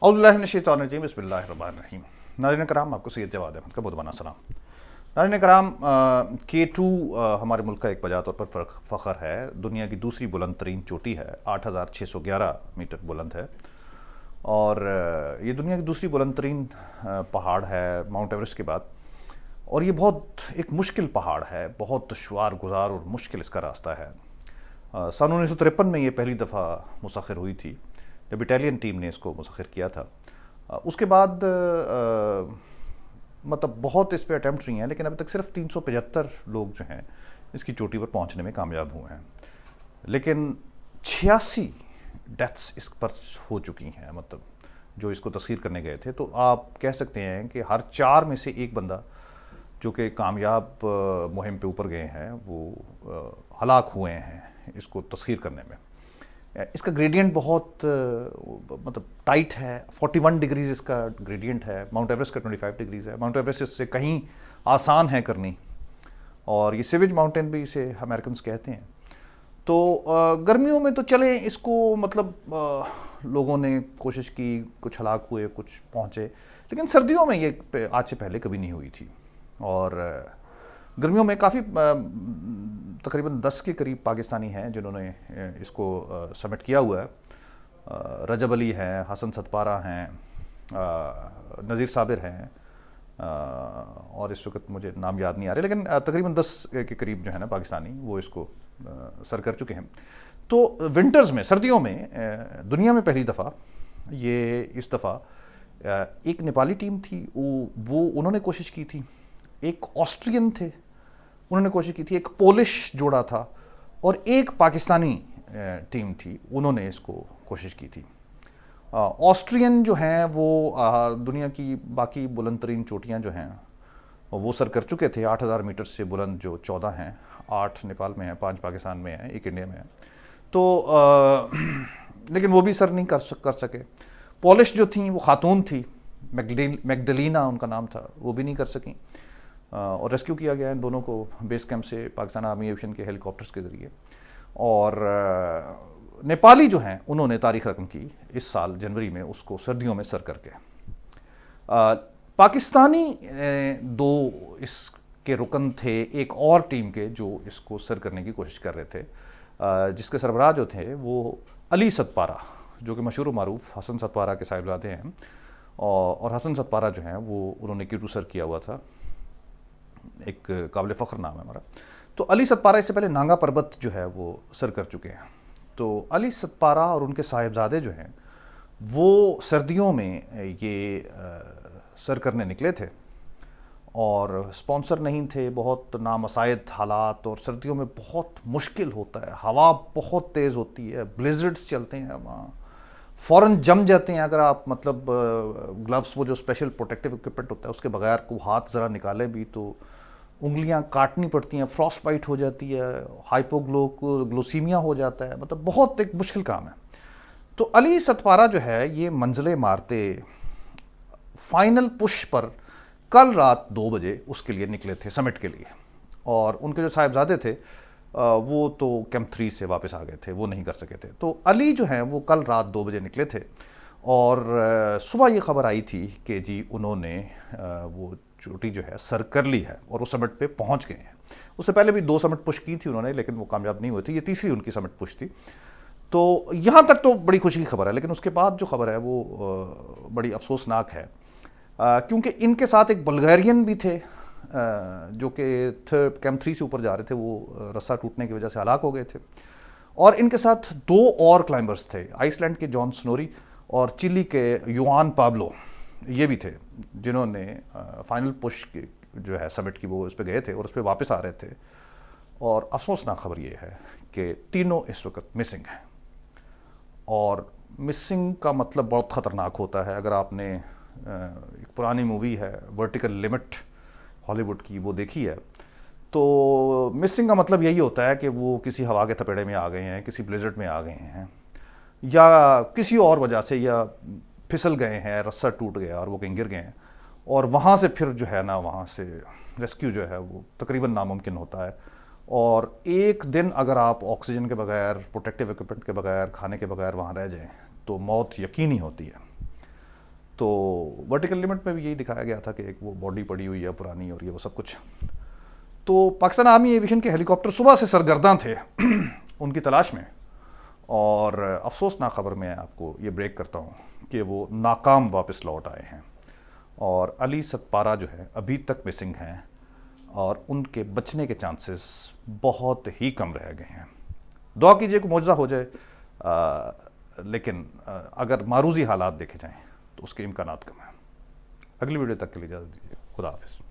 औज़ुबिल्लाहि बिस्मिल्लाहिर्रहमानिर्रहीम। नाज़रीन कराम, आपको सैयद जवाद अहमद का बहुत बना सलाम। नाज़रीन कराम, K2 हमारे मुल्क का एक बजा तौर पर फ़ख्र है। दुनिया की दूसरी बुलंद तरीन चोटी है, 8611 मीटर बुलंद है। और ये दुनिया की दूसरी बुलंद तरीन पहाड़ है माउंट एवरेस्ट के बाद। और ये बहुत एक मुश्किल पहाड़ है, बहुत दुश्वार गुजार और मुश्किल इसका रास्ता है। सन 1953 में ये पहली दफ़ा मुसख्खर हुई थी, जब इटालियन टीम ने इसको मुसख्खर किया था। उसके बाद मतलब बहुत इस पे अटैम्प्ट हुई हैं, लेकिन अभी तक सिर्फ 375 लोग जो हैं इसकी चोटी पर पहुंचने में कामयाब हुए हैं। लेकिन 86 डेथ्स इस पर हो चुकी हैं, मतलब जो इसको तस्खीर करने गए थे। तो आप कह सकते हैं कि हर 4 में से एक बंदा जो कि कामयाब मुहिम पे ऊपर गए हैं वो हलाक हुए हैं इसको तस्खीर करने में। इसका ग्रेडियंट बहुत मतलब टाइट है, 41 डिग्रीज इसका ग्रेडियंट है। माउंट एवरेस्ट का 25 डिग्रीज है। माउंट एवरेस्ट इससे कहीं आसान है करनी, और ये सिविज माउंटेन भी इसे अमेरिकन कहते हैं। तो गर्मियों में तो चले इसको, मतलब लोगों ने कोशिश की, कुछ हलाक हुए, कुछ पहुँचे, लेकिन सर्दियों में ये आज से पहले कभी नहीं हुई थी। और गर्मियों में काफ़ी तकरीबन 10 के करीब पाकिस्तानी हैं जिन्होंने इसको सबमिट किया हुआ है। रजब अली हैं, हसन सतपारा हैं, नज़ीर साबिर हैं, और इस वक्त मुझे नाम याद नहीं आ रहे, लेकिन तकरीबन 10 के करीब जो है ना पाकिस्तानी वो इसको सर कर चुके हैं। तो विंटर्स में, सर्दियों में दुनिया में पहली दफ़ा ये इस दफ़ा एक नेपाली टीम थी, वो उन्होंने कोशिश की थी। एक ऑस्ट्रियन थे, उन्होंने कोशिश की थी। एक पोलिश जोड़ा था, और एक पाकिस्तानी टीम थी, उन्होंने इसको कोशिश की थी। ऑस्ट्रियन जो हैं वो दुनिया की बाकी बुलंद तरीन चोटियाँ जो हैं वो सर कर चुके थे। 8000 मीटर से बुलंद जो 14 हैं, 8 नेपाल में हैं, 5 पाकिस्तान में हैं, 1 इंडिया में है। तो लेकिन वो भी सर नहीं कर सके। पोलिश जो थी वो खातून थी, मैगडलीना उनका नाम था, वो भी नहीं कर सकें। और रेस्क्यू किया गया है दोनों को बेस कैंप से पाकिस्तान आर्मी एविएशन के हेलीकॉप्टर्स के ज़रिए। और नेपाली जो हैं उन्होंने तारीख रकम की इस साल जनवरी में उसको सर्दियों में सर करके। पाकिस्तानी दो इसके रुकन थे एक और टीम के जो इसको सर करने की कोशिश कर रहे थे, जिसके सरबराह जो थे वो अली सतपारा, जो कि मशहूर मारूफ हसन सतपारा के साहिबजादे हैं। और हसन सतपारा जो हैं वो उन्होंने K2 सर किया हुआ था, एक काबिल फ़ख्र नाम है हमारा। तो अली सतपारा इससे पहले नांगा पर्वत जो है वो सर कर चुके हैं। तो अली सतपारा और उनके साहिबजादे जो हैं वो सर्दियों में ये सर करने निकले थे, और स्पॉन्सर नहीं थे, बहुत नामसायद हालात, और सर्दियों में बहुत मुश्किल होता है, हवा बहुत तेज़ होती है, ब्लिज़र्ड्स चलते हैं वहाँ, फ़ौरन जम जाते हैं अगर आप मतलब ग्लव्स, वो जो स्पेशल प्रोटेक्टिव इक्विपमेंट होता है उसके बगैर को हाथ ज़रा निकाले भी तो उंगलियां काटनी पड़ती हैं, फ्रॉस्ट बाइट हो जाती है, ग्लोसीमिया हो जाता है, मतलब बहुत एक मुश्किल काम है। तो अली सतपारा जो है ये मंजिलें मारते फाइनल पुश पर कल रात 2 बजे उसके लिए निकले थे समिट के लिए। और उनके जो साहिबजादे थे वो तो कैंप 3 से वापस आ गए थे, वो नहीं कर सके थे। तो अली जो हैं वो कल रात 2 बजे निकले थे, और सुबह ये खबर आई थी कि जी उन्होंने वो चोटी जो है सर कर ली है और वो समिट पे पहुंच गए हैं। उससे पहले भी 2 समिट पुश की थी उन्होंने, लेकिन वो कामयाब नहीं हुई थी। ये तीसरी उनकी समिट पुश थी। तो यहाँ तक तो बड़ी खुशी की खबर है, लेकिन उसके बाद जो खबर है वो बड़ी अफसोसनाक है, क्योंकि इनके साथ एक बल्गेरियन भी थे जो कि कैंप 3 से ऊपर जा रहे थे, वो रस्सा टूटने की वजह से हलाक हो गए थे। और इनके साथ 2 और क्लाइंबर्स थे, आइसलैंड के जॉन स्नोरी और चिली के युआन पाब्लो, ये भी थे जिन्होंने फाइनल पुश की जो है समिट की वो उस पर गए थे और उस पर वापस आ रहे थे। और अफसोसनाक खबर ये है कि तीनों इस वक्त मिसिंग हैं। और मिसिंग का मतलब बहुत ख़तरनाक होता है। अगर आपने एक पुरानी मूवी है वर्टिकल लिमिट हॉलीवुड की, वो देखी है, तो मिसिंग का मतलब यही होता है कि वो किसी हवा के थपेड़े में आ गए हैं, किसी ब्लिज़र्ड में आ गए हैं, या किसी और वजह से, या फिसल गए हैं, रस्सा टूट गया और वो कहीं गिर गए हैं, और वहाँ से फिर जो है ना वहाँ से रेस्क्यू जो है वो तकरीबन नामुमकिन होता है। और एक दिन अगर आप ऑक्सीजन के बगैर, प्रोटेक्टिव इक्विपमेंट के बगैर, खाने के बगैर वहाँ रह जाएं तो मौत यकीनी होती है। तो वर्टिकल लिमिट में भी यही दिखाया गया था कि एक वो बॉडी पड़ी हुई है पुरानी और ये वो सब कुछ। तो पाकिस्तान आर्मी एविएशन के हेलीकॉप्टर सुबह से सरगर्दा थे उनकी तलाश में, और अफसोसनाक खबर मैं आपको ये ब्रेक करता हूँ कि वो नाकाम वापस लौट आए हैं, और अली सतपारा जो है अभी तक मिसिंग हैं, और उनके बचने के चांसेस बहुत ही कम रह गए हैं। दुआ कीजिए कि मौजज़ा हो जाए, लेकिन अगर मारूजी हालात देखे जाएं तो उसके इम्कानात कम हैं। अगली वीडियो तक के लिए इजाज़त दीजिए। खुदा हाफिज़।